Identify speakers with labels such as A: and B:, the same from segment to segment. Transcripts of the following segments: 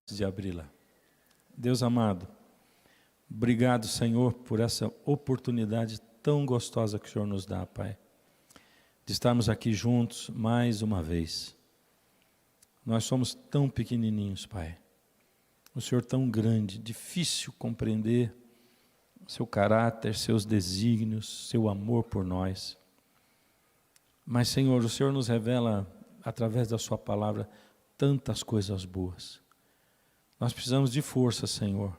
A: De abri-la. Deus amado, obrigado, Senhor, por essa oportunidade tão gostosa que o Senhor nos dá, Pai, de estarmos aqui juntos mais uma vez. Nós somos tão pequenininhos, Pai. O Senhor tão grande, difícil compreender seu caráter, seus desígnios, seu amor por nós. Mas, Senhor, o Senhor nos revela, através da sua palavra, tantas coisas boas. Nós precisamos de força, Senhor,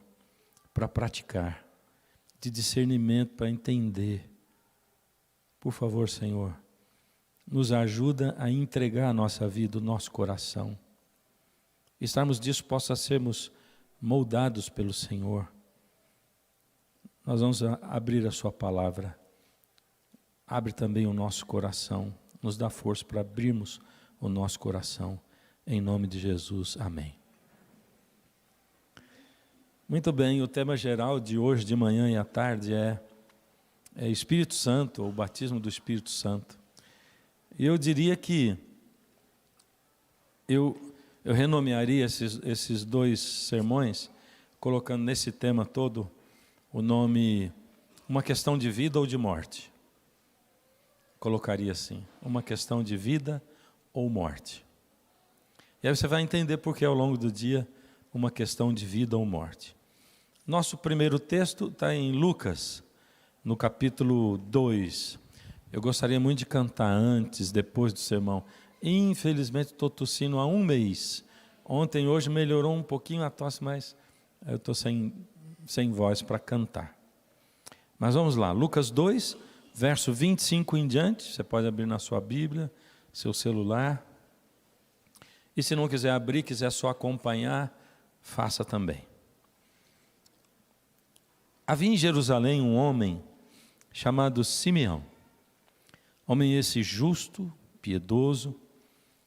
A: para praticar, de discernimento para entender. Por favor, Senhor, nos ajuda a entregar a nossa vida, o nosso coração. Estarmos dispostos a sermos moldados pelo Senhor. Nós vamos abrir a sua palavra. Abre também o nosso coração. Nos dá força para abrirmos o nosso coração. Em nome de Jesus, amém. Muito bem, o tema geral de hoje, de manhã e à tarde, é Espírito Santo, ou batismo do Espírito Santo. E eu diria que eu renomearia esses dois sermões, colocando nesse tema todo o nome, uma questão de vida ou de morte. Colocaria assim, uma questão de vida ou morte. E aí você vai entender por que ao longo do dia, uma questão de vida ou morte. Nosso primeiro texto está em Lucas, no capítulo 2. Eu gostaria muito de cantar antes, depois do sermão. Infelizmente estou tossindo há um mês. Ontem, hoje melhorou um pouquinho a tosse, mas eu estou sem voz para cantar. Mas vamos lá, Lucas 2, verso 25 em diante. Você pode abrir na sua Bíblia, seu celular. E se não quiser abrir, quiser só acompanhar, faça também. Havia em Jerusalém um homem chamado Simeão, homem esse justo, piedoso,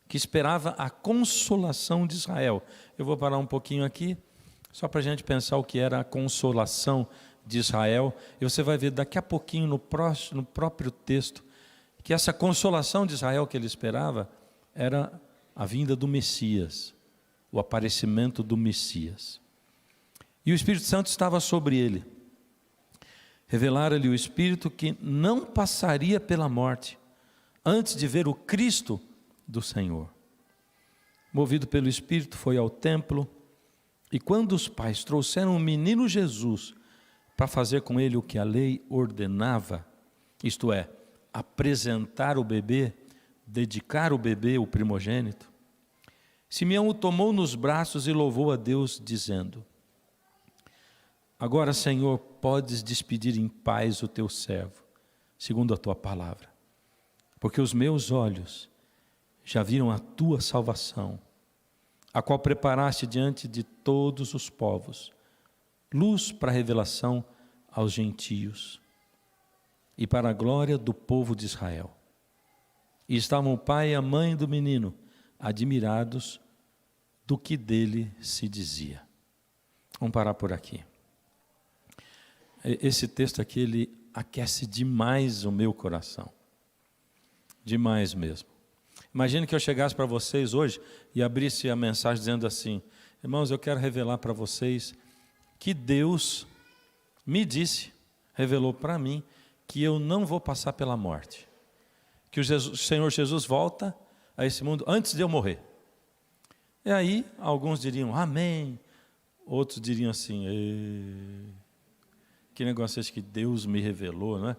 A: que esperava a consolação de Israel. Eu vou parar um pouquinho aqui, só para a gente pensar o que era a consolação de Israel, e você vai ver daqui a pouquinho no próprio texto, que essa consolação de Israel que ele esperava, era a vinda do Messias, o aparecimento do Messias. E o Espírito Santo estava sobre ele. Revelara-lhe o Espírito que não passaria pela morte, antes de ver o Cristo do Senhor. Movido pelo Espírito, foi ao templo, e quando os pais trouxeram o menino Jesus, para fazer com ele o que a lei ordenava, isto é, apresentar o bebê, dedicar o bebê, o primogênito, Simeão o tomou nos braços e louvou a Deus, dizendo: agora, Senhor, podes despedir em paz o teu servo, segundo a tua palavra, porque os meus olhos já viram a tua salvação, a qual preparaste diante de todos os povos, luz para a revelação aos gentios e para a glória do povo de Israel. E estavam o pai e a mãe do menino admirados do que dele se dizia. Vamos parar por aqui. Esse texto aqui, ele aquece demais o meu coração. Demais mesmo. Imagine que eu chegasse para vocês hoje e abrisse a mensagem dizendo assim: Irmãos, eu quero revelar para vocês que Deus me disse, revelou para mim, que eu não vou passar pela morte. Que o Senhor Jesus volta a esse mundo antes de eu morrer. E aí, alguns diriam, amém. Outros diriam assim, que negócio é esse que Deus me revelou, não é?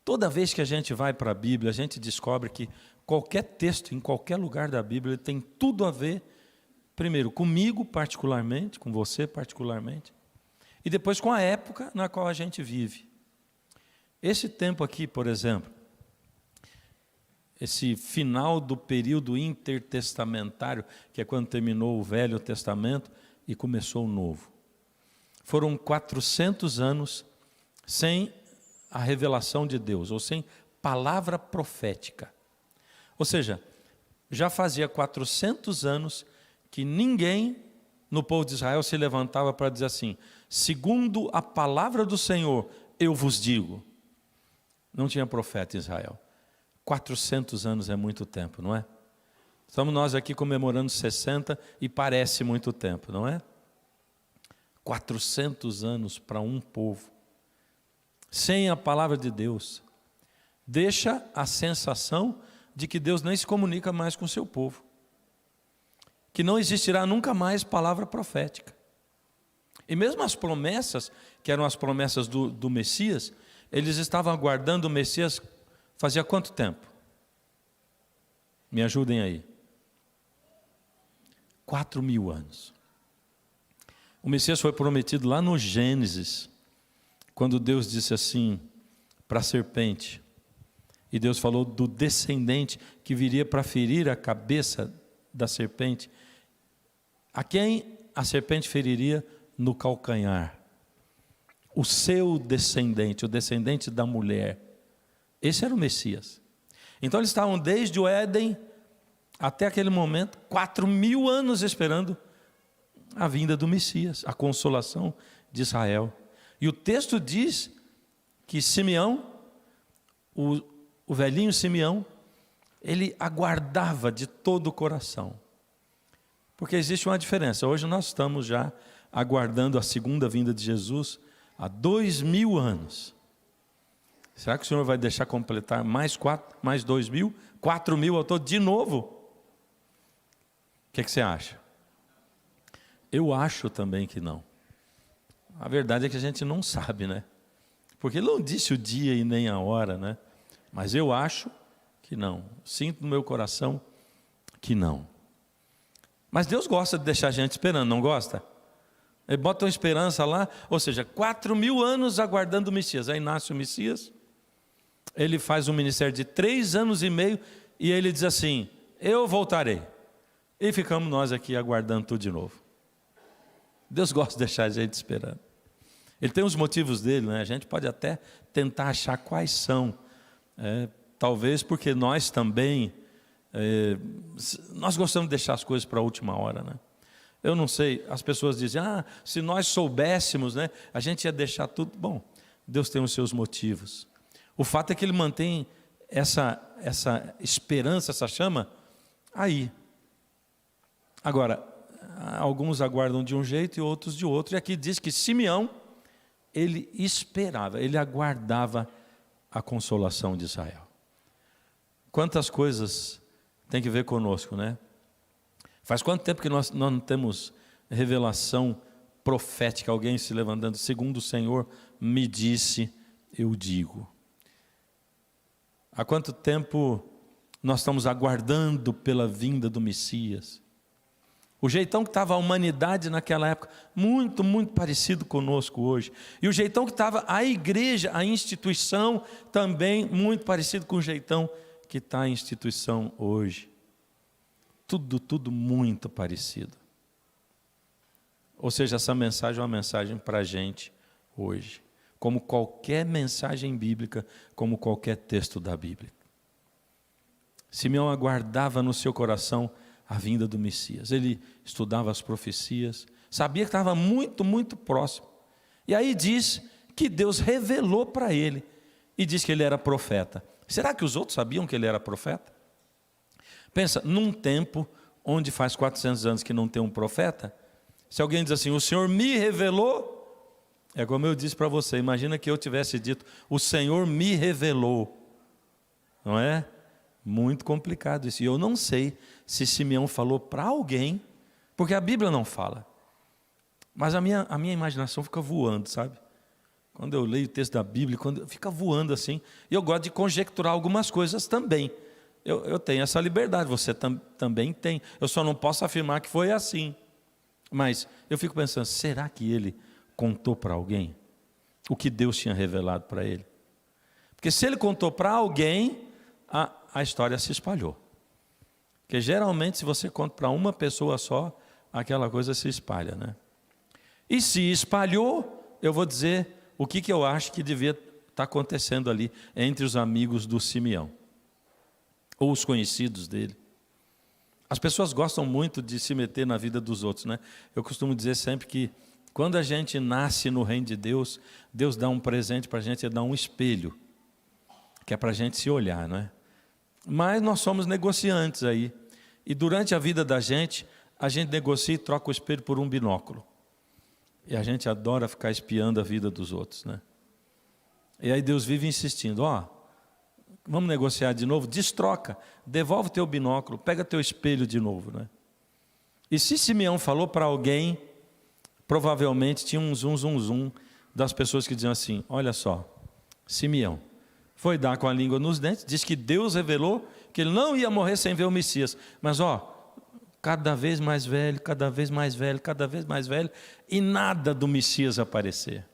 A: Toda vez que a gente vai para a Bíblia, a gente descobre que qualquer texto, em qualquer lugar da Bíblia, tem tudo a ver, primeiro, comigo particularmente, com você particularmente, e depois com a época na qual a gente vive. Esse tempo aqui, por exemplo, esse final do período intertestamentário, que é quando terminou o Velho Testamento e começou o Novo. Foram 400 anos sem a revelação de Deus, ou sem palavra profética. Ou seja, já fazia 400 anos que ninguém no povo de Israel se levantava para dizer assim, segundo a palavra do Senhor, eu vos digo. Não tinha profeta em Israel. 400 anos é muito tempo, não é? Estamos nós aqui comemorando 60 e parece muito tempo, não é? 400 anos para um povo, sem a palavra de Deus, deixa a sensação de que Deus nem se comunica mais com o seu povo, que não existirá nunca mais palavra profética. E mesmo as promessas, que eram as promessas do Messias, eles estavam aguardando o Messias fazia quanto tempo? Me ajudem aí. 4.000 anos. O Messias foi prometido lá no Gênesis, quando Deus disse assim para a serpente, e Deus falou do descendente que viria para ferir a cabeça da serpente, a quem a serpente feriria no calcanhar. O seu descendente, o descendente da mulher. Esse era o Messias. Então eles estavam desde o Éden até aquele momento, 4.000 anos esperando a vinda do Messias, a consolação de Israel. E o texto diz que Simeão, o velhinho Simeão, ele aguardava de todo o coração. Porque existe uma diferença. Hoje nós estamos já aguardando a segunda vinda de Jesus há 2.000 anos. Será que o Senhor vai deixar completar mais 2.000, 4.000 ao todo de novo? O que você acha? Eu acho também que não. A verdade é que a gente não sabe, né? Porque ele não disse o dia e nem a hora, né? Mas eu acho que não. Sinto no meu coração que não. Mas Deus gosta de deixar a gente esperando, não gosta? Ele bota uma esperança lá, ou seja, 4.000 anos aguardando o Messias. Aí nasce o Messias, ele faz um ministério de 3 anos e meio, e ele diz assim, eu voltarei. E ficamos nós aqui aguardando tudo de novo. Deus gosta de deixar a gente esperando. Ele tem os motivos dele, né? A gente pode até tentar achar quais são. Talvez porque nós também, nós gostamos de deixar as coisas para a última hora, né? Eu não sei, as pessoas dizem, se nós soubéssemos, né, a gente ia deixar tudo. Bom, Deus tem os seus motivos. O fato é que Ele mantém essa esperança, essa chama, aí. Agora, alguns aguardam de um jeito e outros de outro. E aqui diz que Simeão, ele esperava, ele aguardava a consolação de Israel. Quantas coisas tem que ver conosco, né? Faz quanto tempo que nós não temos revelação profética, alguém se levantando, segundo o Senhor me disse, eu digo. Há quanto tempo nós estamos aguardando pela vinda do Messias? O jeitão que estava a humanidade naquela época, muito, muito parecido conosco hoje. E o jeitão que estava a igreja, a instituição, também muito parecido com o jeitão que está a instituição hoje. Tudo muito parecido. Ou seja, essa mensagem é uma mensagem para a gente hoje. Como qualquer mensagem bíblica, como qualquer texto da Bíblia. Simeão aguardava no seu coração a vinda do Messias. Ele estudava as profecias, sabia que estava muito, muito próximo. E aí diz que Deus revelou para ele e diz que ele era profeta. Será que os outros sabiam que ele era profeta? Pensa, num tempo onde faz 400 anos que não tem um profeta, se alguém diz assim, o Senhor me revelou, é como eu disse para você, imagina que eu tivesse dito, o Senhor me revelou, não é? Muito complicado isso, e eu não sei se Simeão falou para alguém, porque a Bíblia não fala, mas a minha imaginação fica voando, sabe? Quando eu leio o texto da Bíblia, fica voando assim, e eu gosto de conjecturar algumas coisas também, eu tenho essa liberdade, você também tem, eu só não posso afirmar que foi assim, mas eu fico pensando, será que ele contou para alguém o que Deus tinha revelado para ele? Porque se ele contou para alguém, a história se espalhou. Porque geralmente se você conta para uma pessoa só, aquela coisa se espalha, né? E se espalhou, eu vou dizer o que eu acho que devia estar acontecendo ali entre os amigos do Simeão, ou os conhecidos dele. As pessoas gostam muito de se meter na vida dos outros, né? Eu costumo dizer sempre que quando a gente nasce no reino de Deus, Deus dá um presente para a gente, Ele dá um espelho, que é para a gente se olhar, não é? Mas nós somos negociantes aí, e durante a vida da gente, a gente negocia e troca o espelho por um binóculo, e a gente adora ficar espiando a vida dos outros, né? E aí Deus vive insistindo, vamos negociar de novo, destroca, devolve teu binóculo, pega teu espelho de novo, né? E se Simeão falou para alguém, provavelmente tinha um zum das pessoas que diziam assim, olha só, Simeão foi dar com a língua nos dentes, diz que Deus revelou que ele não ia morrer sem ver o Messias, mas cada vez mais velho, cada vez mais velho, cada vez mais velho, e nada do Messias aparecer.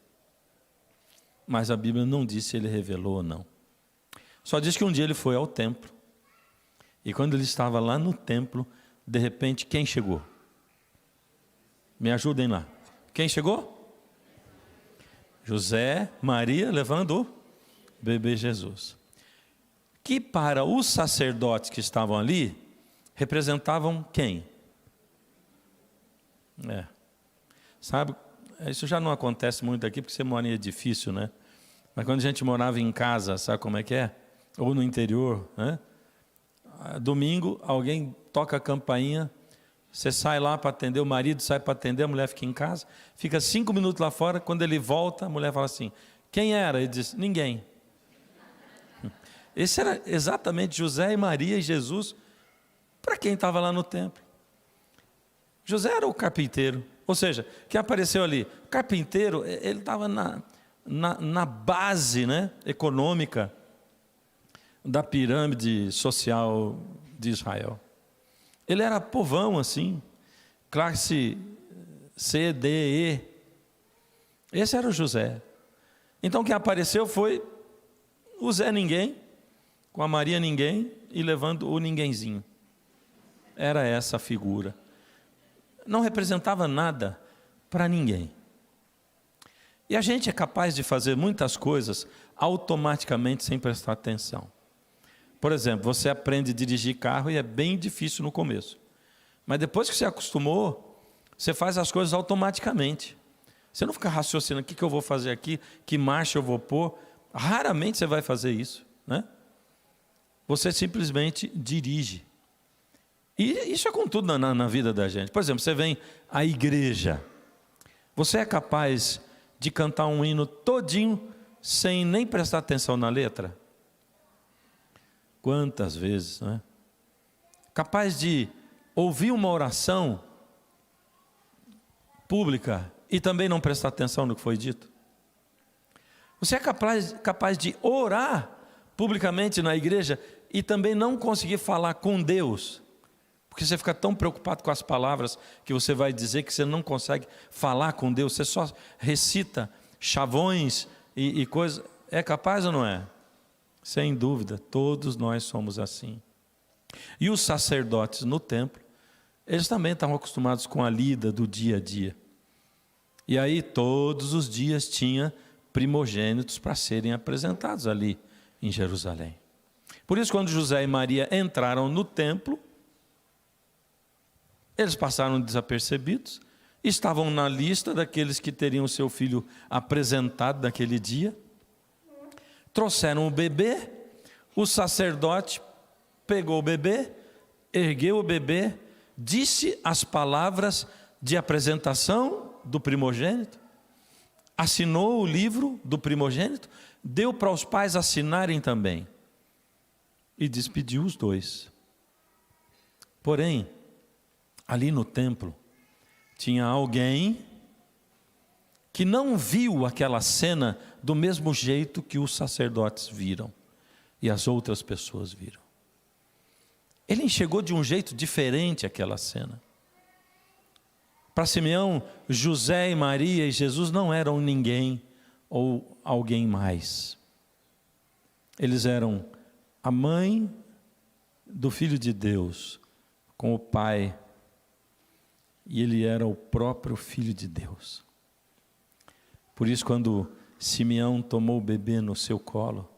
A: Mas a Bíblia não diz se ele revelou ou não. Só diz que um dia ele foi ao templo, e quando ele estava lá no templo, de repente, quem chegou? Me ajudem lá. Quem chegou? José, Maria, levando o bebê Jesus. Que para os sacerdotes que estavam ali, representavam quem? Sabe, isso já não acontece muito aqui, porque você mora em edifício, né? Mas quando a gente morava em casa, sabe como é que é? Ou no interior, né? Domingo, alguém toca a campainha, você sai lá para atender, o marido sai para atender, a mulher fica em casa, fica 5 minutos lá fora, quando ele volta, a mulher fala assim, quem era? Ele diz, ninguém. Esse era exatamente José e Maria e Jesus, para quem estava lá no templo. José era o carpinteiro, ou seja, quem apareceu ali, o carpinteiro, ele estava na base, né, econômica da pirâmide social de Israel. Ele era povão assim, classe C, D, E. Esse era o José. Então quem apareceu foi o Zé Ninguém, com a Maria Ninguém e levando o ninguémzinho. Era essa a figura. Não representava nada para ninguém. E a gente é capaz de fazer muitas coisas automaticamente sem prestar atenção. Por exemplo, você aprende a dirigir carro e é bem difícil no começo. Mas depois que você acostumou, você faz as coisas automaticamente. Você não fica raciocinando, o que eu vou fazer aqui, que marcha eu vou pôr. Raramente você vai fazer isso, né? Você simplesmente dirige. E isso é com tudo na vida da gente. Por exemplo, você vem à igreja. Você é capaz de cantar um hino todinho sem nem prestar atenção na letra? Quantas vezes, né? Capaz de ouvir uma oração pública e também não prestar atenção no que foi dito? Você é capaz de orar publicamente na igreja e também não conseguir falar com Deus, porque você fica tão preocupado com as palavras que você vai dizer que você não consegue falar com Deus, você só recita chavões e coisas. É capaz ou não é? Sem dúvida, todos nós somos assim. E os sacerdotes no templo, eles também estavam acostumados com a lida do dia a dia. E aí todos os dias tinha primogênitos para serem apresentados ali em Jerusalém. Por isso, quando José e Maria entraram no templo, eles passaram desapercebidos, estavam na lista daqueles que teriam seu filho apresentado naquele dia, trouxeram o bebê, o sacerdote pegou o bebê, ergueu o bebê disse as palavras de apresentação do primogênito, assinou o livro do primogênito, deu para os pais assinarem também e despediu os dois. Porém, ali no templo, tinha alguém que não viu aquela cena do mesmo jeito que os sacerdotes viram e as outras pessoas viram. Ele enxergou de um jeito diferente aquela cena. Para Simeão, José e Maria e Jesus não eram ninguém ou alguém mais. Eles eram a mãe do Filho de Deus com o Pai, e ele era o próprio Filho de Deus. Por isso, quando Simeão tomou o bebê no seu colo,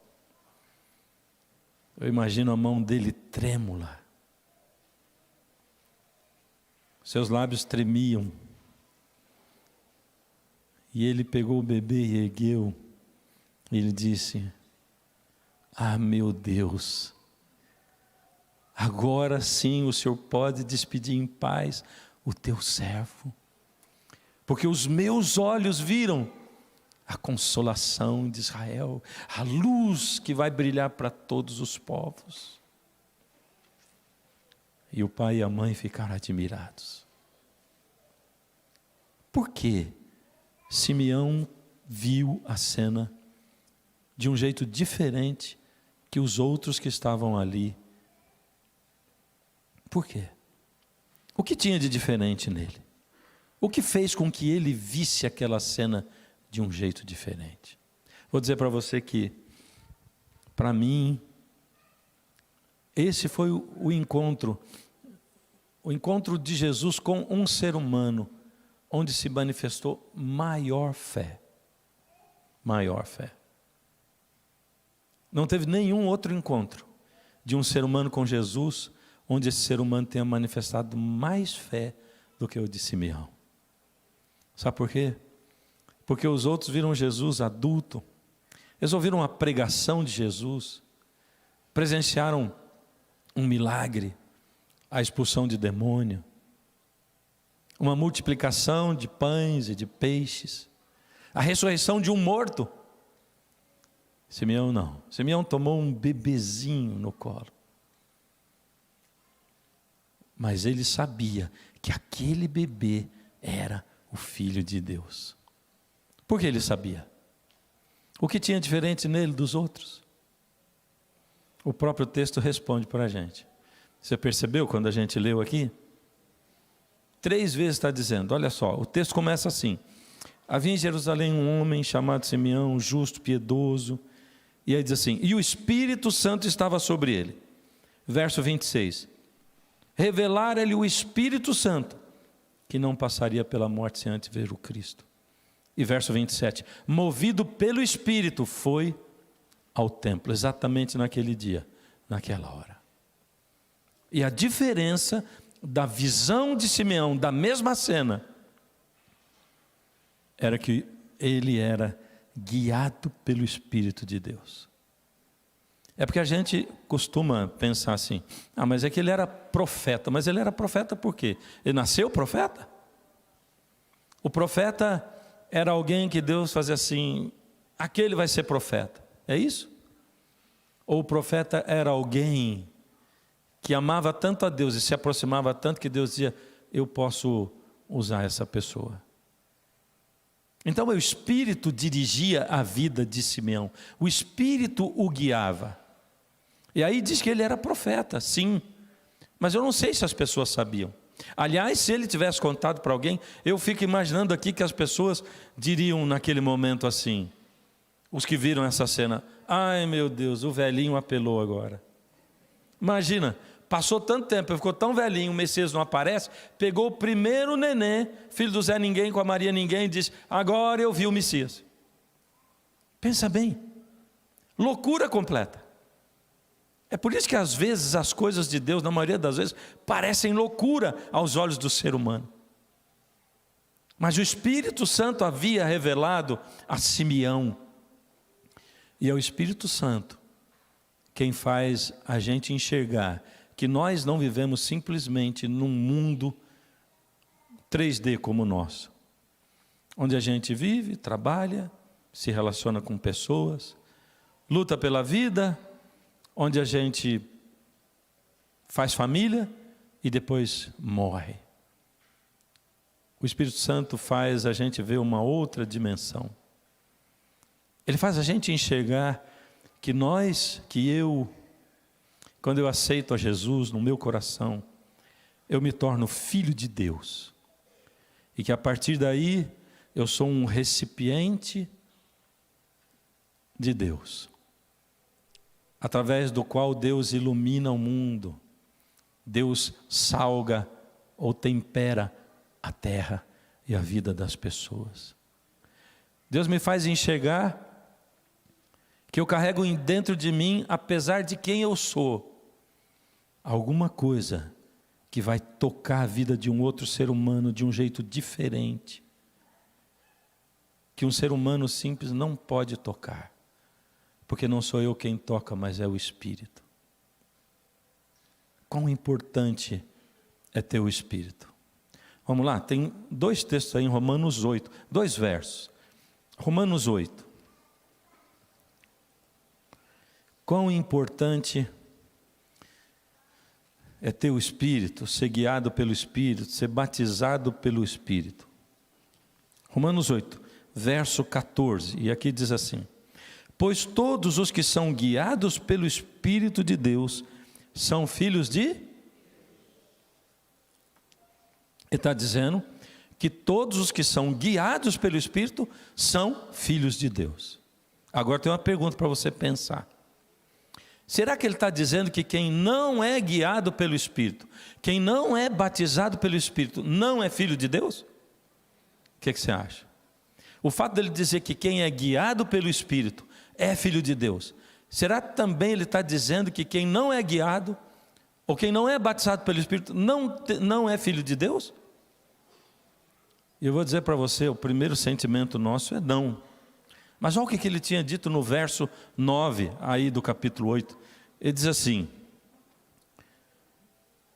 A: eu imagino a mão dele trêmula, seus lábios tremiam, e ele pegou o bebê e ergueu, e ele disse: ah, meu Deus, agora sim o Senhor pode despedir em paz o teu servo, porque os meus olhos viram a consolação de Israel, a luz que vai brilhar para todos os povos. E o pai e a mãe ficaram admirados. Por que Simeão viu a cena de um jeito diferente que os outros que estavam ali? Por quê? O que tinha de diferente nele? O que fez com que ele visse aquela cena de um jeito diferente? Vou dizer para você que, para mim, esse foi o encontro de Jesus com um ser humano, onde se manifestou maior fé. Maior fé. Não teve nenhum outro encontro de um ser humano com Jesus, onde esse ser humano tenha manifestado mais fé do que o de Simeão. Sabe por quê? Porque os outros viram Jesus adulto, eles ouviram a pregação de Jesus, presenciaram um milagre, a expulsão de demônio, uma multiplicação de pães e de peixes, a ressurreição de um morto. Simeão não. Simeão tomou um bebezinho no colo. Mas ele sabia que aquele bebê era o Filho de Deus. Por que ele sabia? O que tinha diferente nele dos outros? O próprio texto responde para a gente. Você percebeu quando a gente leu aqui? 3 vezes está dizendo, olha só, o texto começa assim: havia em Jerusalém um homem chamado Simeão, justo, piedoso, e aí diz assim, e o Espírito Santo estava sobre ele. Verso 26, revelara-lhe o Espírito Santo, que não passaria pela morte sem antes ver o Cristo. E verso 27, movido pelo Espírito, foi ao templo, exatamente naquele dia, naquela hora. E a diferença da visão de Simeão, da mesma cena, era que ele era guiado pelo Espírito de Deus. É porque a gente costuma pensar assim, mas é que ele era profeta. Mas ele era profeta por quê? Ele nasceu profeta? O profeta era alguém que Deus fazia assim, aquele vai ser profeta, é isso? Ou o profeta era alguém que amava tanto a Deus e se aproximava tanto que Deus dizia, eu posso usar essa pessoa. Então o Espírito dirigia a vida de Simeão, o Espírito o guiava. E aí diz que ele era profeta, sim, mas eu não sei se as pessoas sabiam. Aliás, se ele tivesse contado para alguém, eu fico imaginando aqui que as pessoas diriam naquele momento assim, os que viram essa cena, ai meu Deus, o velhinho apelou agora. Imagina, passou tanto tempo, ficou tão velhinho, o Messias não aparece, pegou o primeiro neném, filho do Zé Ninguém com a Maria Ninguém, e disse, agora eu vi o Messias. Pensa bem, loucura completa. É por isso que às vezes as coisas de Deus, na maioria das vezes, parecem loucura aos olhos do ser humano. Mas o Espírito Santo havia revelado a Simeão. E é o Espírito Santo quem faz a gente enxergar que que nós não vivemos simplesmente num mundo 3D como o nosso, onde a gente vive, trabalha, se relaciona com pessoas, luta pela vida, onde a gente faz família e depois morre. O Espírito Santo faz a gente ver uma outra dimensão. Ele faz a gente enxergar que quando eu aceito a Jesus no meu coração, eu me torno filho de Deus. E que a partir daí, eu sou um recipiente de Deus, através do qual Deus ilumina o mundo, Deus salga ou tempera a terra e a vida das pessoas. Deus me faz enxergar que eu carrego dentro de mim, apesar de quem eu sou, alguma coisa que vai tocar a vida de um outro ser humano de um jeito diferente, que um ser humano simples não pode tocar, porque não sou eu quem toca, mas é o Espírito. Quão importante é ter o Espírito. Vamos lá, tem 2 textos aí em Romanos 8, 2 versos. Romanos 8. Quão importante é ter o Espírito, ser guiado pelo Espírito, ser batizado pelo Espírito. Romanos 8, verso 14, e aqui diz assim: pois todos os que são guiados pelo Espírito de Deus são filhos de... Ele está dizendo que todos os que são guiados pelo Espírito são filhos de Deus. Agora tem uma pergunta para você pensar. Será que ele está dizendo que quem não é guiado pelo Espírito, quem não é batizado pelo Espírito, não é filho de Deus? O que você acha? O fato dele dizer que quem é guiado pelo Espírito é filho de Deus, será que também ele está dizendo que quem não é guiado, ou quem não é batizado pelo Espírito, não é filho de Deus? E eu vou dizer para você, o primeiro sentimento nosso é não. Mas olha o que ele tinha dito no verso 9, aí do capítulo 8. Ele diz assim: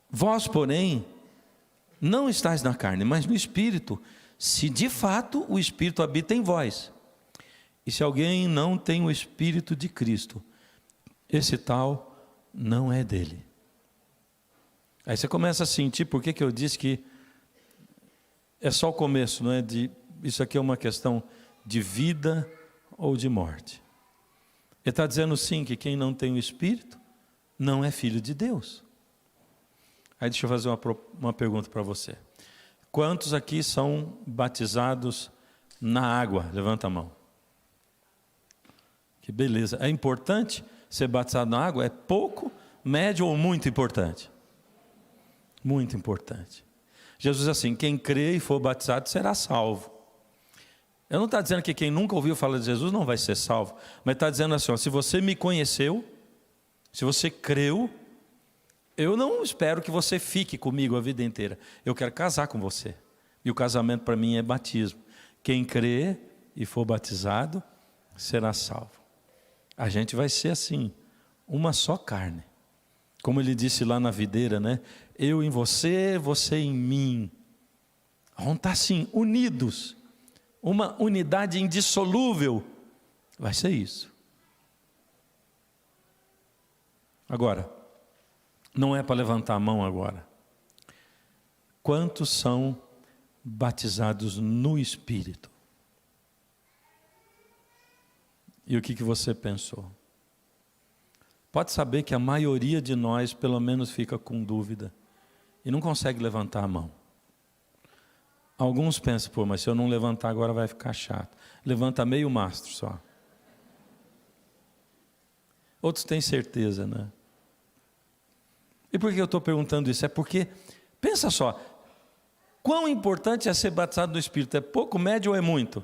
A: vós, porém, não estáis na carne, mas no Espírito, se de fato o Espírito habita em vós. E se alguém não tem o Espírito de Cristo, esse tal não é dele. Aí você começa a sentir por que eu disse que é só o começo, não é? Isso aqui é uma questão de vida ou de morte. Ele está dizendo sim que quem não tem o Espírito não é filho de Deus. Aí deixa eu fazer uma pergunta para você. Quantos aqui são batizados na água? Levanta a mão. Que beleza. É importante ser batizado na água? É pouco, médio ou muito importante? Muito importante. Jesus diz assim: quem crê e for batizado será salvo. Eu não está dizendo que quem nunca ouviu falar de Jesus não vai ser salvo, mas está dizendo assim, ó, se você me conheceu, se você creu, eu não espero que você fique comigo a vida inteira, eu quero casar com você, e o casamento para mim é batismo. Quem crê e for batizado será salvo. A gente vai ser assim, uma só carne, como ele disse lá na videira, né? Eu em você, você em mim. Vamos estar assim, unidos, uma unidade indissolúvel. Vai ser isso. Agora, não é para levantar a mão agora. Quantos são batizados no Espírito? E o que você pensou? Pode saber que a maioria de nós, pelo menos, fica com dúvida e não consegue levantar a mão. Alguns pensam, pô, mas se eu não levantar agora vai ficar chato. Levanta meio mastro só. Outros têm certeza, né? E por que eu estou perguntando isso? É porque, pensa só, quão importante é ser batizado no Espírito? É pouco, médio ou é muito?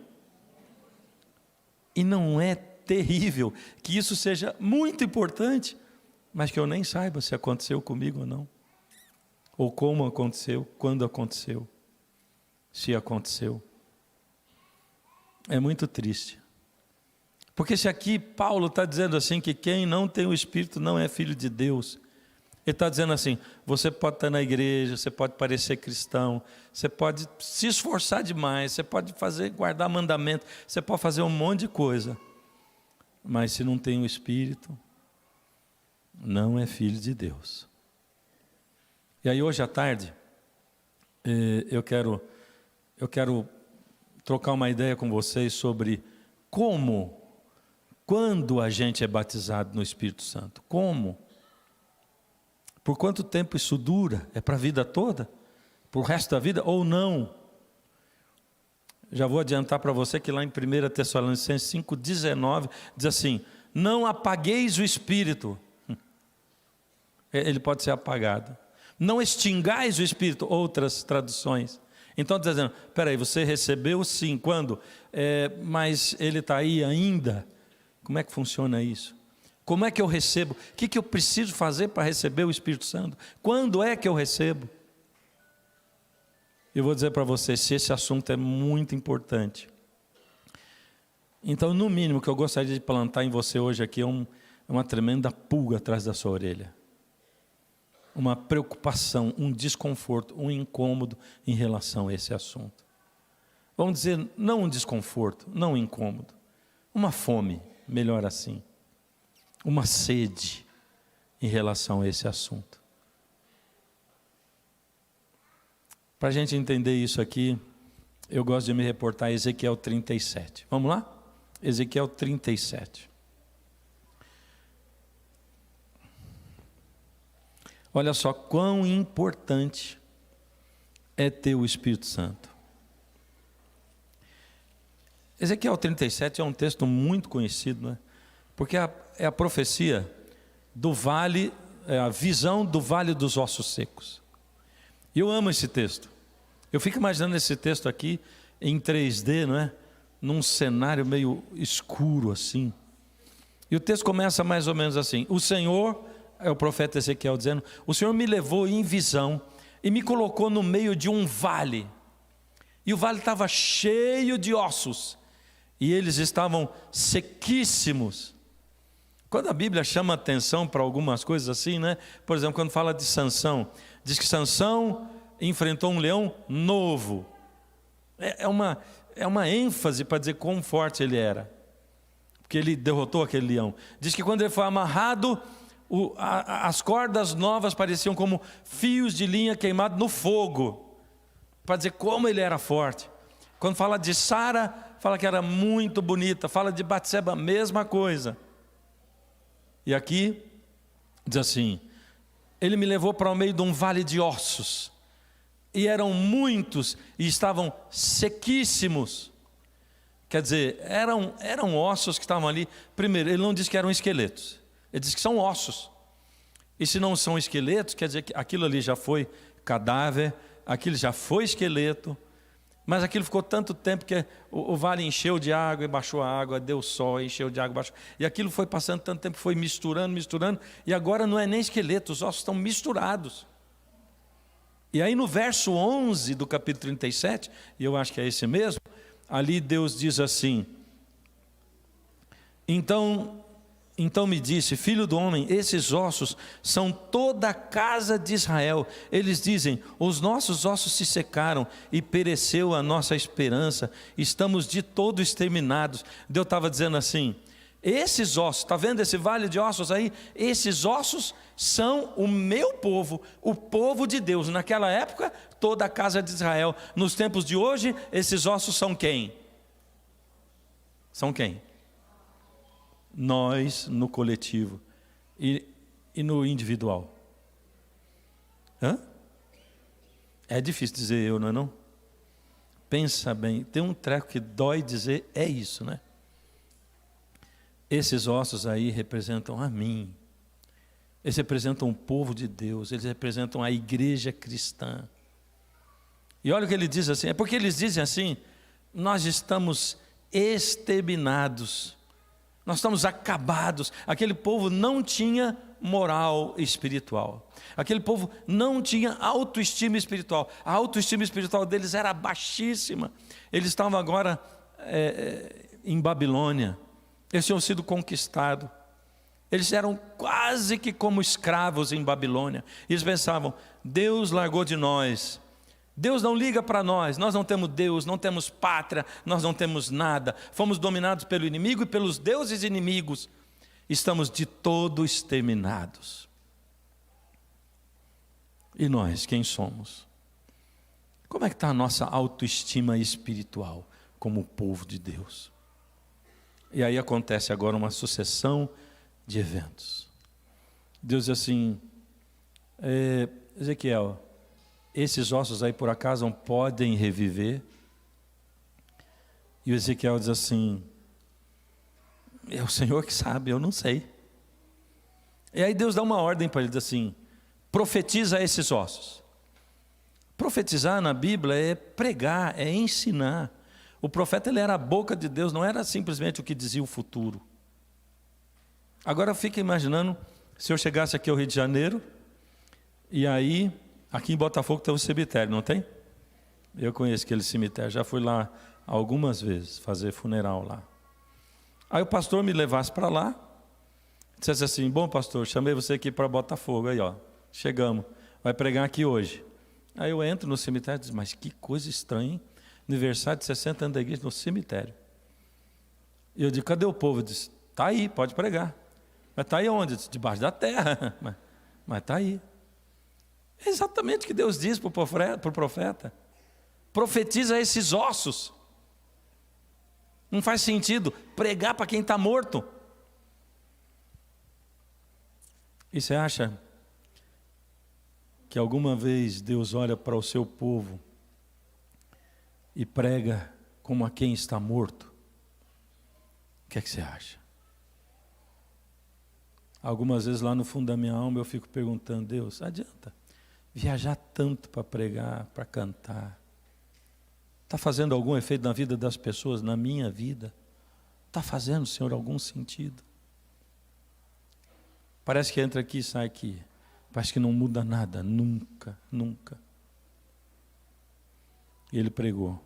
A: E não é terrível que isso seja muito importante, mas que eu nem saiba se aconteceu comigo ou não, ou como aconteceu, quando aconteceu, se aconteceu. É muito triste, porque se aqui Paulo está dizendo assim que quem não tem o Espírito não é filho de Deus, Ele está dizendo assim, você pode estar na igreja, você pode parecer cristão, você pode se esforçar demais, você pode guardar mandamento, você pode fazer um monte de coisa, mas se não tem o Espírito, não é filho de Deus. E aí hoje à tarde, eu quero trocar uma ideia com vocês sobre quando a gente é batizado no Espírito Santo. Como? Por quanto tempo isso dura? É para a vida toda? Para o resto da vida ou não? Já vou adiantar para você que lá em 1 Tessalonicenses 5,19 diz assim, não apagueis o Espírito. Ele pode ser apagado. Não extingais o Espírito, outras traduções. Então está dizendo, peraí, você recebeu sim, quando? Mas ele está aí ainda. Como é que funciona isso? Como é que eu recebo? O que eu preciso fazer para receber o Espírito Santo? Quando é que eu recebo? Eu vou dizer para você, se esse assunto é muito importante. Então, no mínimo, o que eu gostaria de plantar em você hoje aqui é uma tremenda pulga atrás da sua orelha. Uma preocupação, um desconforto, um incômodo em relação a esse assunto. Vamos dizer, não um desconforto, não um incômodo. Uma fome, melhor assim. Uma sede em relação a esse assunto. Para a gente entender isso aqui, eu gosto de me reportar a Ezequiel 37. Vamos lá? Ezequiel 37. Olha só quão importante é ter o Espírito Santo. Ezequiel 37 é um texto muito conhecido, né? Porque é a profecia do vale, é a visão do vale dos ossos secos. E eu amo esse texto. Eu fico imaginando esse texto aqui em 3D, não é? Num cenário meio escuro assim. E o texto começa mais ou menos assim: o Senhor, é o profeta Ezequiel dizendo, o Senhor me levou em visão e me colocou no meio de um vale. E o vale estava cheio de ossos. E eles estavam sequíssimos. Quando a Bíblia chama atenção para algumas coisas assim, né? Por exemplo, quando fala de Sansão, diz que Sansão enfrentou um leão novo. É uma ênfase para dizer quão forte ele era, porque ele derrotou aquele leão. Diz que quando ele foi amarrado, as cordas novas pareciam como fios de linha queimados no fogo, para dizer como ele era forte. Quando fala de Sara, fala que era muito bonita. Fala de Batseba, mesma coisa. E aqui diz assim: ele me levou para o meio de um vale de ossos, e eram muitos e estavam sequíssimos. Quer dizer, eram ossos que estavam ali. Primeiro, ele não diz que eram esqueletos, ele diz que são ossos. E se não são esqueletos, quer dizer que aquilo ali já foi cadáver, aquilo já foi esqueleto. Mas aquilo ficou tanto tempo que o vale encheu de água e baixou a água, deu sol, encheu de água e baixou. E aquilo foi passando tanto tempo, foi misturando, e agora não é nem esqueleto, os ossos estão misturados. E aí no verso 11 do capítulo 37, e eu acho que é esse mesmo, ali Deus diz assim: Então me disse, filho do homem, esses ossos são toda a casa de Israel. Eles dizem, os nossos ossos se secaram e pereceu a nossa esperança, estamos de todo exterminados. Deus estava dizendo assim, esses ossos, está vendo esse vale de ossos aí? Esses ossos são o meu povo, o povo de Deus. Naquela época, toda a casa de Israel. Nos tempos de hoje, esses ossos são quem? São quem? Nós no coletivo e no individual. É difícil dizer eu, não é não? Pensa bem, tem um treco que dói dizer, é isso, né? Esses ossos aí representam a mim. Eles representam o povo de Deus, eles representam a igreja cristã. E olha o que ele diz assim, é porque eles dizem assim, nós estamos exterminados. Nós estamos acabados. Aquele povo não tinha moral espiritual. Aquele povo não tinha autoestima espiritual. A autoestima espiritual deles era baixíssima. Eles estavam agora em Babilônia. Eles tinham sido conquistados. Eles eram quase que como escravos em Babilônia. Eles pensavam: Deus largou de nós, Deus não liga para nós, nós não temos Deus, não temos pátria, nós não temos nada, fomos dominados pelo inimigo e pelos deuses inimigos, estamos de todo exterminados. E nós, quem somos? Como é que está a nossa autoestima espiritual como povo de Deus? E aí acontece agora uma sucessão de eventos. Deus diz assim: Ezequiel, esses ossos aí por acaso não podem reviver? E o Ezequiel diz assim: é o Senhor que sabe, eu não sei. E aí Deus dá uma ordem para ele, diz assim: profetiza esses ossos. Profetizar na Bíblia é pregar, é ensinar. O profeta, ele era a boca de Deus, não era simplesmente o que dizia o futuro. Agora fica imaginando se eu chegasse aqui ao Rio de Janeiro, e aí, aqui em Botafogo tem um cemitério, não tem? Eu conheço aquele cemitério, já fui lá algumas vezes fazer funeral lá. Aí o pastor me levasse para lá, dissesse assim: bom pastor, chamei você aqui para Botafogo, aí ó, chegamos, vai pregar aqui hoje. Aí eu entro no cemitério e digo: mas que coisa estranha, hein? Aniversário de 60 anos da igreja no cemitério. E eu digo: cadê o povo? Ele disse: está aí, pode pregar. Mas está aí onde? Debaixo da terra. Mas está aí. É exatamente o que Deus diz para o profeta. Profetiza esses ossos. Não faz sentido pregar para quem está morto. E você acha que alguma vez Deus olha para o seu povo e prega como a quem está morto? O que é que você acha? Algumas vezes lá no fundo da minha alma eu fico perguntando: Deus, adianta viajar tanto para pregar, para cantar? Está fazendo algum efeito na vida das pessoas, na minha vida? Está fazendo, Senhor, algum sentido? Parece que entra aqui e sai aqui. Parece que não muda nada, nunca, nunca. E ele pregou.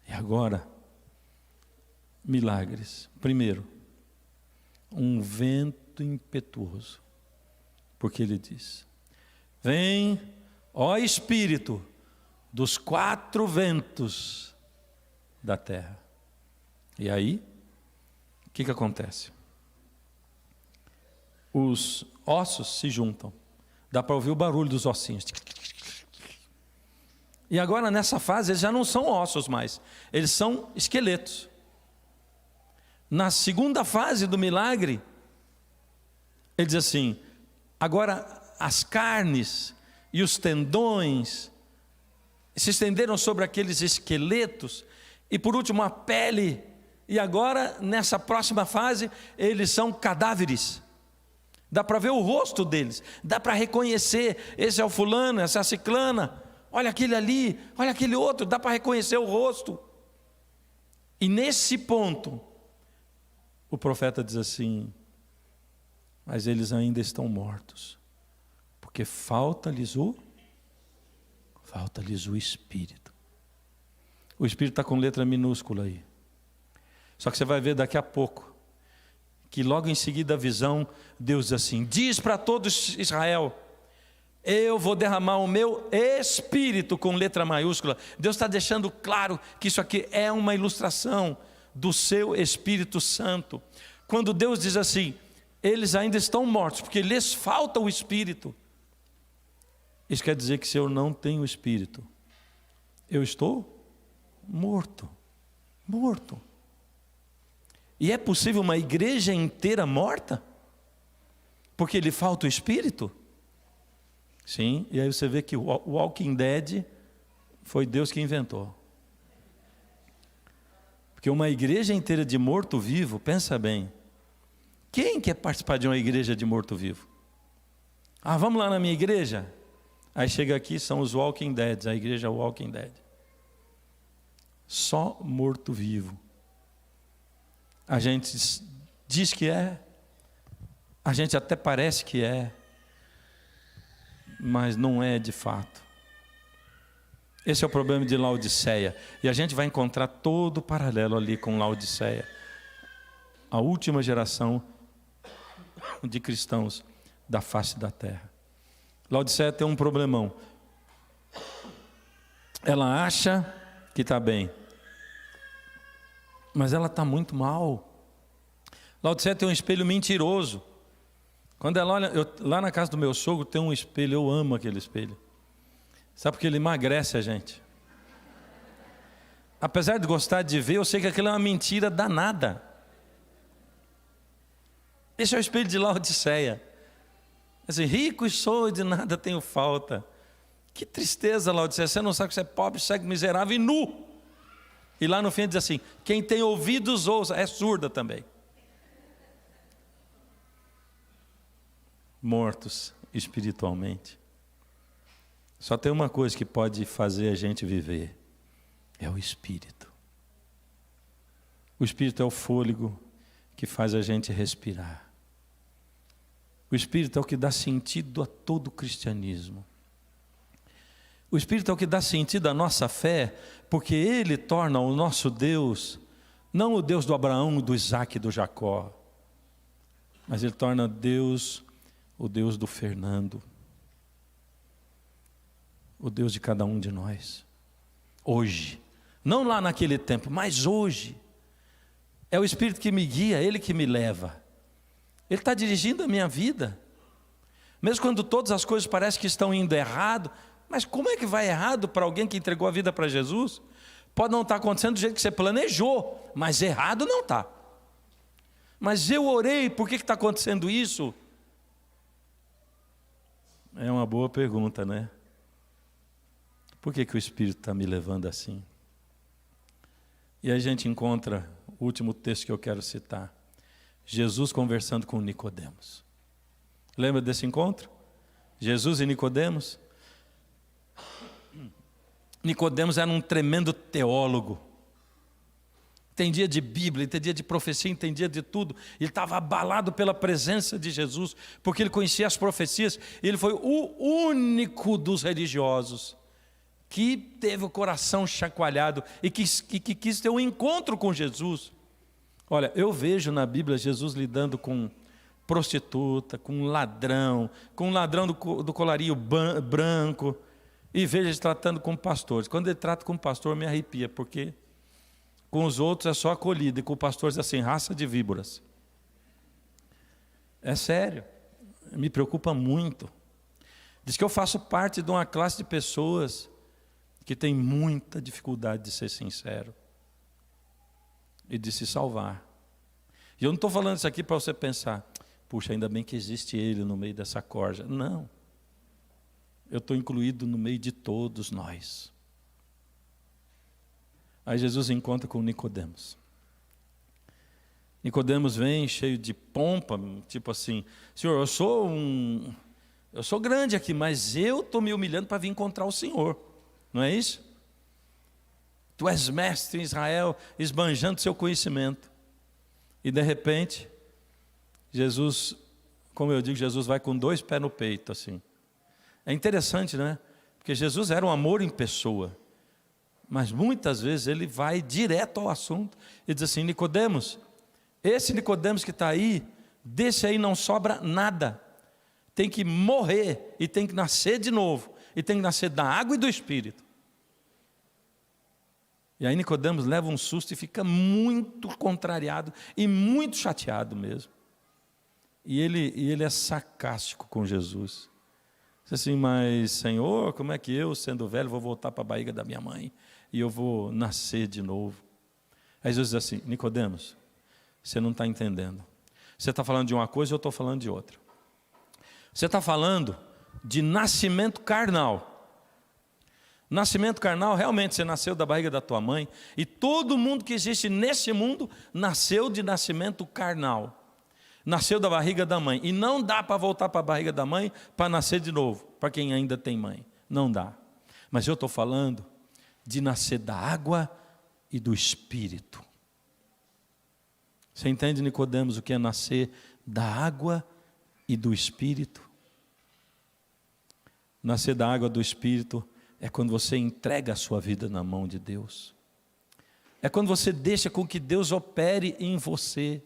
A: E agora, milagres. Primeiro, um vento impetuoso, porque ele diz: vem, ó Espírito, dos 4 ventos da terra. E aí, o que acontece? Os ossos se juntam, dá para ouvir o barulho dos ossinhos. E agora nessa fase eles já não são ossos mais, eles são esqueletos. Na segunda fase do milagre, ele diz assim: agora as carnes e os tendões se estenderam sobre aqueles esqueletos, e por último a pele, e agora nessa próxima fase eles são cadáveres. Dá para ver o rosto deles, dá para reconhecer: esse é o fulano, essa é a ciclana, olha aquele ali, olha aquele outro, dá para reconhecer o rosto. E nesse ponto o profeta diz assim: mas eles ainda estão mortos, porque falta-lhes o Espírito. O Espírito está com letra minúscula aí. Só que você vai ver daqui a pouco, que logo em seguida a visão, Deus diz assim: diz para todos Israel, eu vou derramar o meu Espírito, com letra maiúscula. Deus está deixando claro que isso aqui é uma ilustração do seu Espírito Santo. Quando Deus diz assim: eles ainda estão mortos, porque lhes falta o Espírito, isso quer dizer que se eu não tenho o Espírito, eu estou morto. E é possível uma igreja inteira morta? Porque lhe falta o Espírito? Sim, e aí você vê que o Walking Dead foi Deus que inventou. Porque uma igreja inteira de morto-vivo, pensa bem, quem quer participar de uma igreja de morto-vivo? Ah, vamos lá na minha igreja? Aí chega aqui, são os Walking Dead, a igreja Walking Dead. Só morto-vivo. A gente diz que é, a gente até parece que é, mas não é de fato. Esse é o problema de Laodiceia. E a gente vai encontrar todo o paralelo ali com Laodiceia. A última geração de cristãos da face da terra. Laodiceia tem um problemão. Ela acha que está bem, mas ela está muito mal. Laodiceia tem um espelho mentiroso. Quando ela olha, lá na casa do meu sogro tem um espelho, eu amo aquele espelho. Sabe porque ele emagrece a gente. Apesar de gostar de ver, eu sei que aquilo é uma mentira danada. Esse é o espelho de Laodiceia. Assim, rico sou e de nada tenho falta. Que tristeza, Laodiceia, você não sabe que você é pobre, cego, miserável e nu. E lá no fim diz assim, quem tem ouvidos ouça, é surda também. Mortos espiritualmente. Só tem uma coisa que pode fazer a gente viver, é o Espírito. O Espírito é o fôlego que faz a gente respirar. O Espírito é o que dá sentido a todo o cristianismo. O Espírito é o que dá sentido à nossa fé, porque Ele torna o nosso Deus, não o Deus do Abraão, do Isaac e do Jacó, mas Ele torna Deus o Deus do Fernando, o Deus de cada um de nós, hoje, não lá naquele tempo, mas hoje. É o Espírito que me guia, Ele que me leva, Ele está dirigindo a minha vida, mesmo quando todas as coisas parecem que estão indo errado. Mas como é que vai errado para alguém que entregou a vida para Jesus? Pode não estar acontecendo do jeito que você planejou, mas errado não está. Mas eu orei, por que está acontecendo isso? É uma boa pergunta, né? Por que o Espírito está me levando assim? E aí a gente encontra o último texto que eu quero citar. Jesus conversando com Nicodemos. Lembra desse encontro? Jesus e Nicodemos. Nicodemos era um tremendo teólogo. Entendia de Bíblia, entendia de profecia, entendia de tudo. Ele estava abalado pela presença de Jesus, porque ele conhecia as profecias. Ele foi o único dos religiosos que teve o coração chacoalhado e que quis ter um encontro com Jesus. Olha, eu vejo na Bíblia Jesus lidando com prostituta, com ladrão do colarinho branco, e vejo ele tratando com pastores. Quando ele trata com pastor, me arrepia, porque com os outros é só acolhida, e com o pastor diz assim, raça de víboras. É sério, me preocupa muito. Diz que eu faço parte de uma classe de pessoas que tem muita dificuldade de ser sincero e de se salvar. E eu não estou falando isso aqui para você pensar, puxa, ainda bem que existe ele no meio dessa corja. Não. Eu estou incluído no meio de todos nós. Aí Jesus encontra com Nicodemos. Nicodemos vem cheio de pompa, tipo assim, Senhor, eu sou grande aqui, mas eu estou me humilhando para vir encontrar o Senhor. Não é isso? Tu és mestre em Israel, esbanjando seu conhecimento. E de repente, Jesus, como eu digo, Jesus vai com 2 pés no peito, assim. É interessante, né? Porque Jesus era um amor em pessoa. Mas muitas vezes ele vai direto ao assunto e diz assim, Nicodemos, esse Nicodemos que está aí, desse aí não sobra nada. Tem que morrer e tem que nascer de novo. E tem que nascer da água e do Espírito. E aí Nicodemos leva um susto e fica muito contrariado e muito chateado mesmo. E ele é sarcástico com Jesus. Diz assim, mas Senhor, como é que eu, sendo velho, vou voltar para a barriga da minha mãe e eu vou nascer de novo? Aí Jesus diz assim, Nicodemos, você não está entendendo. Você está falando de uma coisa e eu estou falando de outra. Você está falando de nascimento carnal. Nascimento carnal, realmente você nasceu da barriga da tua mãe, e todo mundo que existe nesse mundo nasceu de nascimento carnal. Nasceu da barriga da mãe, e não dá para voltar para a barriga da mãe para nascer de novo, para quem ainda tem mãe, não dá. Mas eu estou falando de nascer da água e do Espírito. Você entende, Nicodemos, o que é nascer da água e do Espírito? Nascer da água e do Espírito é quando você entrega a sua vida na mão de Deus. É quando você deixa com que Deus opere em você.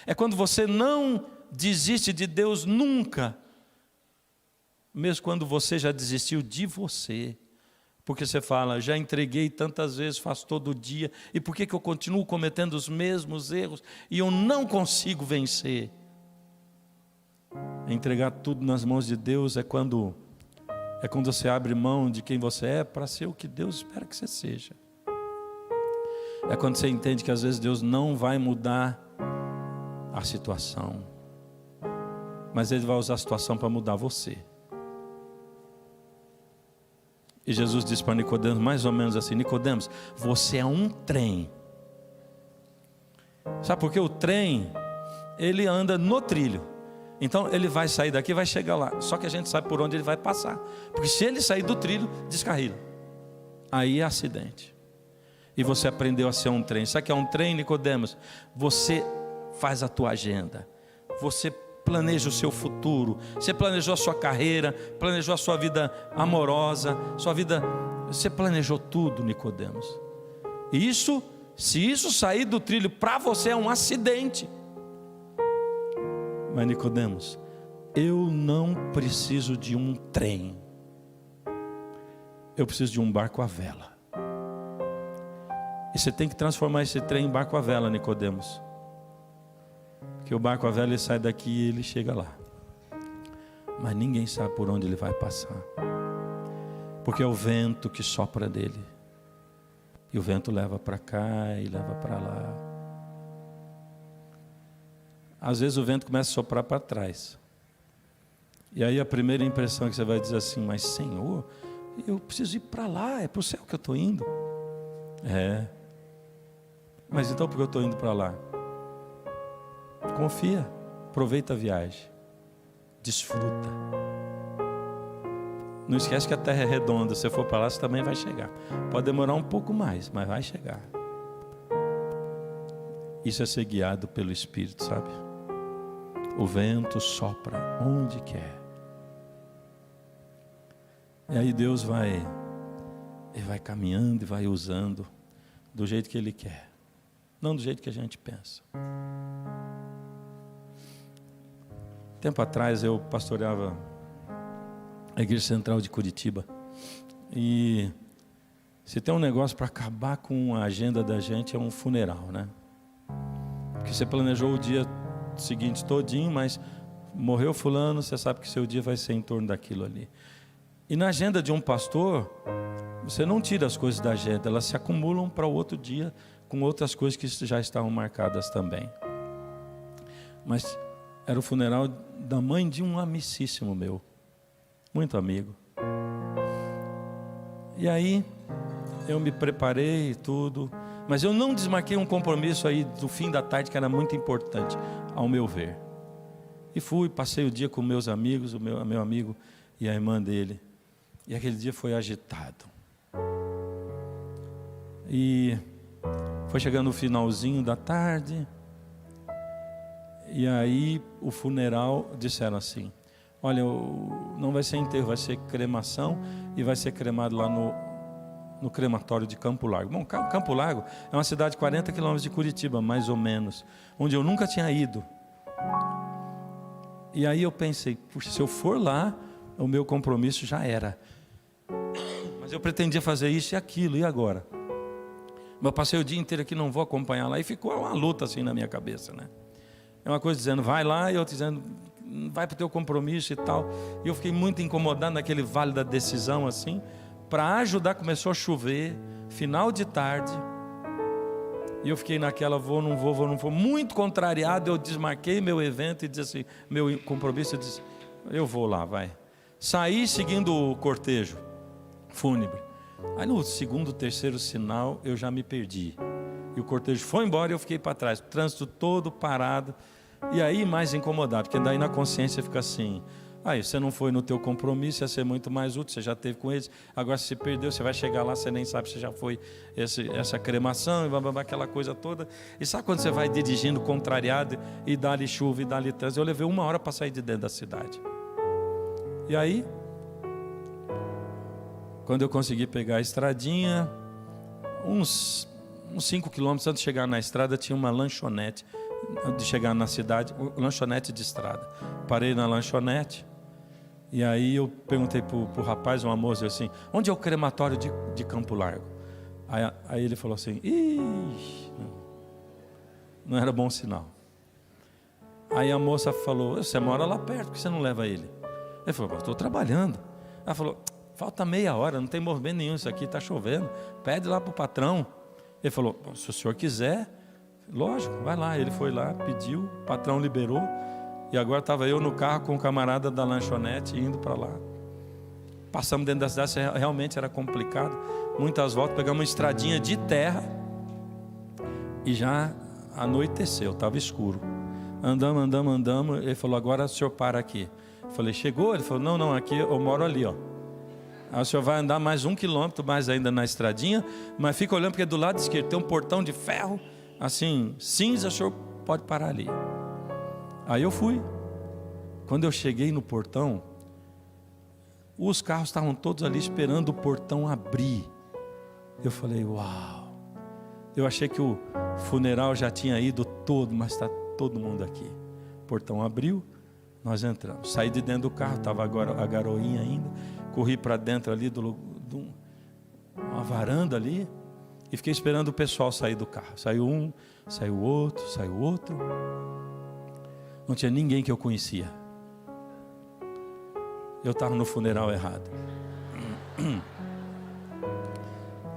A: É quando você não desiste de Deus nunca, mesmo quando você já desistiu de você. Porque você fala, já entreguei tantas vezes, faço todo dia, e por que eu continuo cometendo os mesmos erros e eu não consigo vencer? Entregar tudo nas mãos de Deus é quando você abre mão de quem você é para ser o que Deus espera que você seja. É quando você entende que às vezes Deus não vai mudar a situação, mas Ele vai usar a situação para mudar você. E Jesus disse para Nicodemos mais ou menos assim: Nicodemos, você é um trem. Sabe por quê? O trem, ele anda no trilho. Então ele vai sair daqui e vai chegar lá. Só que a gente sabe por onde ele vai passar. Porque se ele sair do trilho, descarrila. Aí é acidente. E você aprendeu a ser um trem. Sabe o que é um trem, Nicodemos? Você faz a tua agenda. Você planeja o seu futuro. Você planejou a sua carreira, planejou a sua vida amorosa, sua vida, você planejou tudo, Nicodemos. E isso, se isso sair do trilho para você, é um acidente. Mas Nicodemos, eu não preciso de um trem. Eu preciso de um barco à vela. E você tem que transformar esse trem em barco à vela, Nicodemos. Que o barco à vela, ele sai daqui e ele chega lá. Mas ninguém sabe por onde ele vai passar. Porque é o vento que sopra dele. E o vento leva para cá e leva para lá. Às vezes o vento começa a soprar para trás. E aí a primeira impressão é que você vai dizer assim: mas Senhor, eu preciso ir para lá, é para o céu que eu estou indo. É. Mas então por que eu estou indo para lá? Confia, aproveita a viagem, desfruta. Não esquece que a terra é redonda. Se você for para lá, você também vai chegar. Pode demorar um pouco mais, mas vai chegar. Isso é ser guiado pelo Espírito, sabe? O vento sopra onde quer. E aí Deus vai caminhando e vai usando do jeito que Ele quer, não do jeito que a gente pensa. Tempo atrás eu pastoreava a Igreja Central de Curitiba. E se tem um negócio para acabar com a agenda da gente, é um funeral, né? Porque você planejou o dia seguinte todinho, mas morreu fulano, você sabe que seu dia vai ser em torno daquilo ali. E na agenda de um pastor, você não tira as coisas da agenda, elas se acumulam para o outro dia com outras coisas que já estavam marcadas também. Mas era o funeral da mãe de um amicíssimo meu, muito amigo. E aí eu me preparei e tudo, mas eu não desmarquei um compromisso aí do fim da tarde que era muito importante, ao meu ver. E fui, passei o dia com meus amigos, meu amigo e a irmã dele. E aquele dia foi agitado. E foi chegando o finalzinho da tarde. E aí o funeral, disseram assim: olha, não vai ser enterro, vai ser cremação. E vai ser cremado lá no crematório de Campo Largo. Bom, Campo Largo é uma cidade de 40 quilômetros de Curitiba, mais ou menos, onde eu nunca tinha ido. E aí eu pensei: puxa, se eu for lá, o meu compromisso já era. Mas eu pretendia fazer isso e aquilo, e agora? Mas eu passei o dia inteiro aqui, não vou acompanhar lá. E ficou uma luta assim na minha cabeça, né? É uma coisa dizendo, vai lá, e outra dizendo, vai para o teu compromisso e tal. E eu fiquei muito incomodado naquele vale da decisão assim. Para ajudar, começou a chover, final de tarde. E eu fiquei naquela, vou, não vou. Muito contrariado, eu desmarquei meu evento e disse assim, meu compromisso, eu disse, eu vou lá, vai. Saí seguindo o cortejo fúnebre. Aí no segundo, terceiro sinal, eu já me perdi. E o cortejo foi embora e eu fiquei para trás. O trânsito todo parado. E aí mais incomodado, porque daí na consciência fica assim: aí você não foi no teu compromisso, ia ser muito mais útil, você já esteve com eles. Agora se perdeu, você vai chegar lá, você nem sabe se já foi essa cremação, e aquela coisa toda. E sabe quando você vai dirigindo contrariado e dá-lhe chuva e dá-lhe trânsito? Eu levei 1 hora para sair de dentro da cidade. E aí, quando eu consegui pegar a estradinha, uns 5 quilômetros antes de chegar na estrada, tinha uma lanchonete. de chegar na cidade, lanchonete de estrada. Parei na lanchonete, e aí eu perguntei para o rapaz, uma moça assim, onde é o crematório de Campo Largo? Aí ele falou assim, ih, não era bom sinal. Aí a moça falou, você mora lá perto, por que você não leva ele? Ele falou, estou trabalhando. Ela falou, falta meia hora, não tem movimento nenhum, isso aqui está chovendo, pede lá para o patrão. Ele falou, se o senhor quiser, lógico, vai lá. Ele foi lá, pediu, o patrão liberou, e agora estava eu no carro com o camarada da lanchonete indo para lá. Passamos dentro da cidade, realmente era complicado, muitas voltas, pegamos uma estradinha de terra, e já anoiteceu, estava escuro. Andamos, ele falou, agora o senhor para aqui. Eu falei, chegou? Ele falou, não, aqui eu moro ali, ó. Aí o senhor vai andar mais 1 quilômetro mais ainda na estradinha, mas fica olhando porque do lado esquerdo tem um portão de ferro, assim, cinza, o senhor pode parar ali. Aí eu fui. Quando eu cheguei no portão, os carros estavam todos ali esperando o portão abrir. Eu falei, uau. Eu achei que o funeral já tinha ido todo, mas está todo mundo aqui. O portão abriu, nós entramos. Saí de dentro do carro, estava agora a garoinha ainda. Corri para dentro ali de uma varanda ali e fiquei esperando o pessoal sair do carro. Saiu um, saiu outro, saiu outro. Não tinha ninguém que eu conhecia. Eu estava no funeral errado.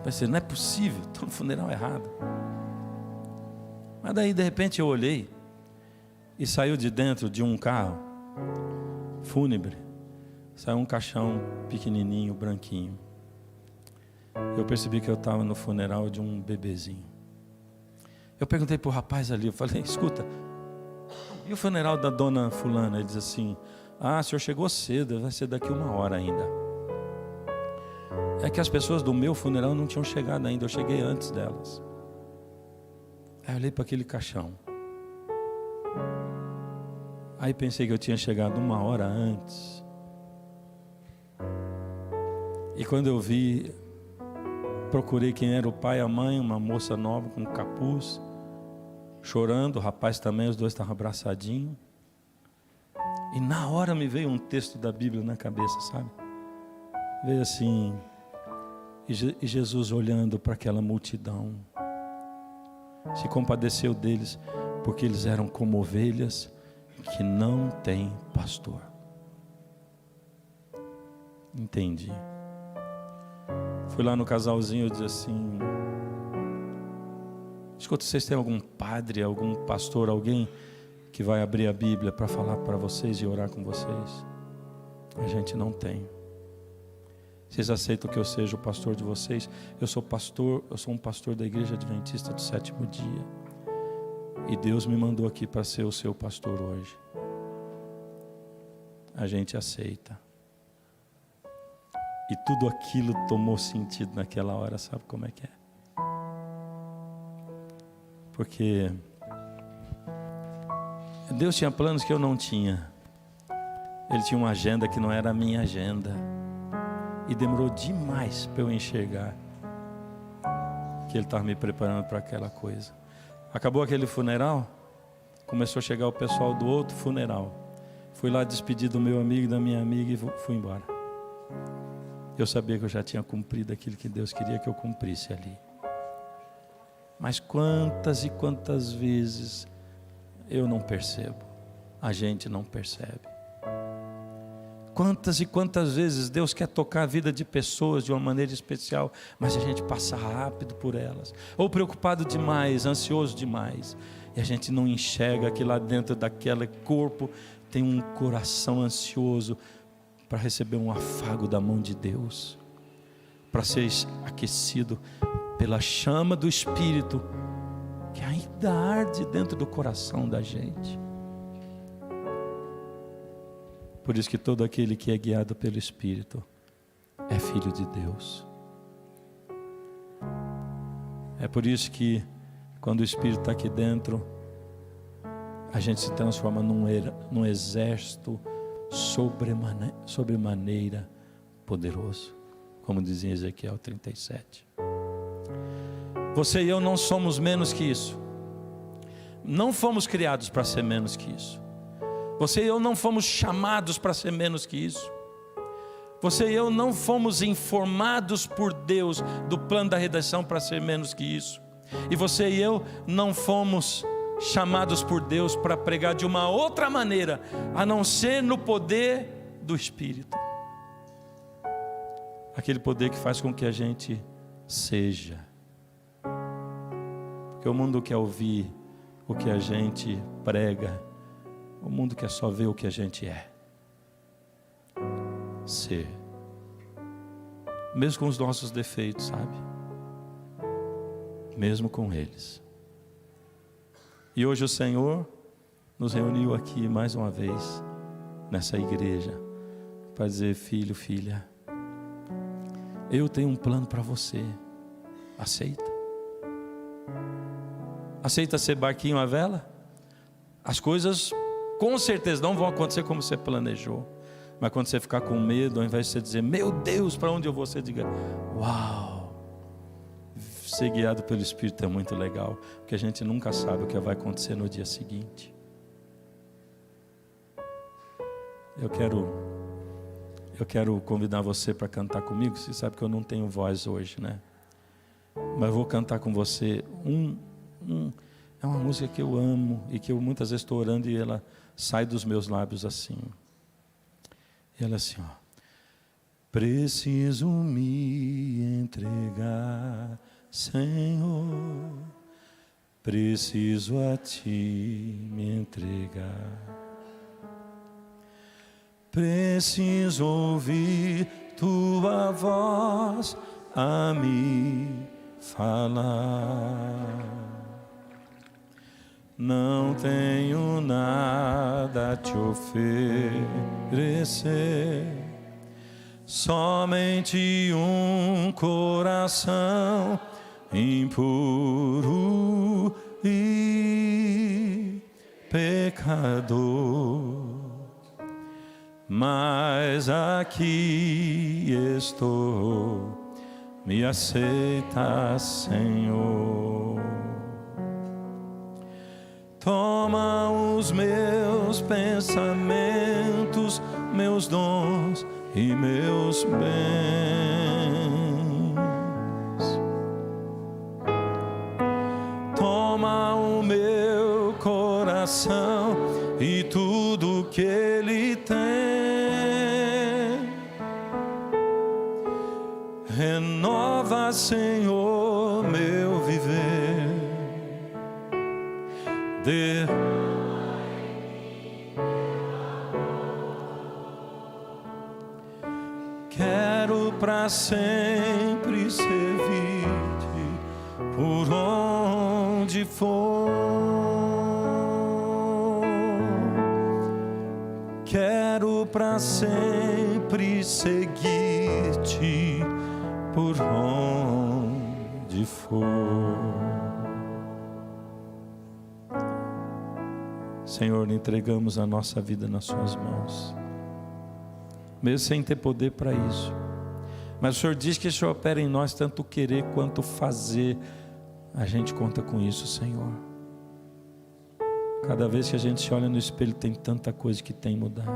A: Pensei, não é possível, estou no funeral errado. Mas daí de repente eu olhei e saiu de dentro de um carro fúnebre, saiu um caixão pequenininho, branquinho. Eu percebi que eu estava no funeral de um bebezinho. Eu perguntei para o rapaz ali, eu falei, escuta, e o funeral da dona fulana? Ele diz assim, o senhor chegou cedo, vai ser daqui 1 hora ainda. É que as pessoas do meu funeral não tinham chegado ainda, eu cheguei antes delas. Aí eu olhei para aquele caixão. Aí pensei que eu tinha chegado 1 hora antes. E quando eu vi, procurei quem era o pai e a mãe, uma moça nova com capuz, chorando, o rapaz também, os dois estavam abraçadinhos. E na hora me veio um texto da Bíblia na cabeça, sabe? Veio assim, e Jesus olhando para aquela multidão, se compadeceu deles, porque eles eram como ovelhas que não têm pastor. Entendi. Fui lá no casalzinho e disse assim, escuta, vocês têm algum padre, algum pastor, alguém que vai abrir a Bíblia para falar para vocês e orar com vocês? A gente não tem. Vocês aceitam que eu seja o pastor de vocês? Eu sou um pastor da Igreja Adventista do 7º dia. E Deus me mandou aqui para ser o seu pastor hoje. A gente aceita. E tudo aquilo tomou sentido naquela hora, sabe como é que é? Porque Deus tinha planos que eu não tinha. Ele tinha uma agenda que não era a minha agenda. E demorou demais para eu enxergar que Ele estava me preparando para aquela coisa. Acabou aquele funeral, começou a chegar o pessoal do outro funeral. Fui lá despedir do meu amigo e da minha amiga e fui embora. Eu sabia que eu já tinha cumprido aquilo que Deus queria que eu cumprisse ali. Mas quantas e quantas vezes eu não percebo, a gente não percebe. Quantas e quantas vezes Deus quer tocar a vida de pessoas de uma maneira especial, mas a gente passa rápido por elas, ou preocupado demais, ansioso demais, e a gente não enxerga que lá dentro daquele corpo tem um coração ansioso para receber um afago da mão de Deus, para ser aquecido pela chama do Espírito que ainda arde dentro do coração da gente. Por isso que todo aquele que é guiado pelo Espírito é filho de Deus. É por isso que quando o Espírito está aqui dentro, a gente se transforma num exército sobremaneira poderoso, como dizia Ezequiel 37. Você e eu não somos menos que isso. não fomos criados para ser menos que isso. Você e eu não fomos chamados para ser menos que isso. Você e eu não fomos informados por Deus do plano da redenção para ser menos que isso. E você e eu não fomos chamados por Deus para pregar de uma outra maneira, a não ser no poder do Espírito. Aquele poder que faz com que a gente seja. Porque o mundo quer ouvir o que a gente prega. O mundo quer só ver o que a gente é. Ser. Mesmo com os nossos defeitos, sabe? Mesmo com eles. E hoje o Senhor nos reuniu aqui mais uma vez, nessa igreja, para dizer: filho, filha, eu tenho um plano para você. Aceita? Aceita ser barquinho à vela? As coisas com certeza não vão acontecer como você planejou. Mas quando você ficar com medo, ao invés de você dizer: meu Deus, para onde eu vou? Você diga: uau! Ser guiado pelo Espírito é muito legal, porque a gente nunca sabe o que vai acontecer no dia seguinte. Eu quero convidar você para cantar comigo. Você sabe que eu não tenho voz hoje, né? Mas eu vou cantar com você é uma música que eu amo e que eu muitas vezes estou orando e ela sai dos meus lábios assim. E ela assim, ó: preciso me entregar, Senhor, preciso a Ti me entregar. Preciso ouvir Tua voz a me falar. Não tenho nada a Te oferecer, somente um coração impuro e pecador. Mas aqui estou, me aceita, Senhor. Toma os meus pensamentos, meus dons e meus bens. Toma o meu coração e tudo que ele tem. Renova, Senhor, meu viver. Quero para sempre servir-te por onde for. Quero para sempre seguir-te por onde for. Senhor, entregamos a nossa vida nas Suas mãos, mesmo sem ter poder para isso. Mas o Senhor diz que o Senhor opera em nós tanto querer quanto fazer. A gente conta com isso, Senhor. Cada vez que a gente se olha no espelho, tem tanta coisa que tem que mudar.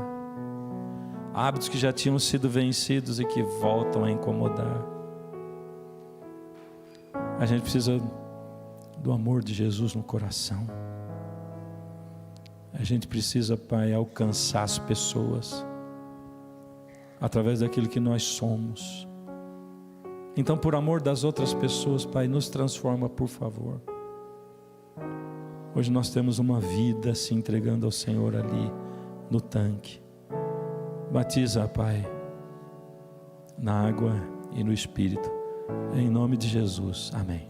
A: Hábitos que já tinham sido vencidos e que voltam a incomodar. A gente precisa do amor de Jesus no coração. A gente precisa, Pai, alcançar as pessoas através daquilo que nós somos. Então, por amor das outras pessoas, Pai, nos transforma, por favor. Hoje nós temos uma vida se entregando ao Senhor ali no tanque. Batiza, Pai, na água e no Espírito, em nome de Jesus, amém.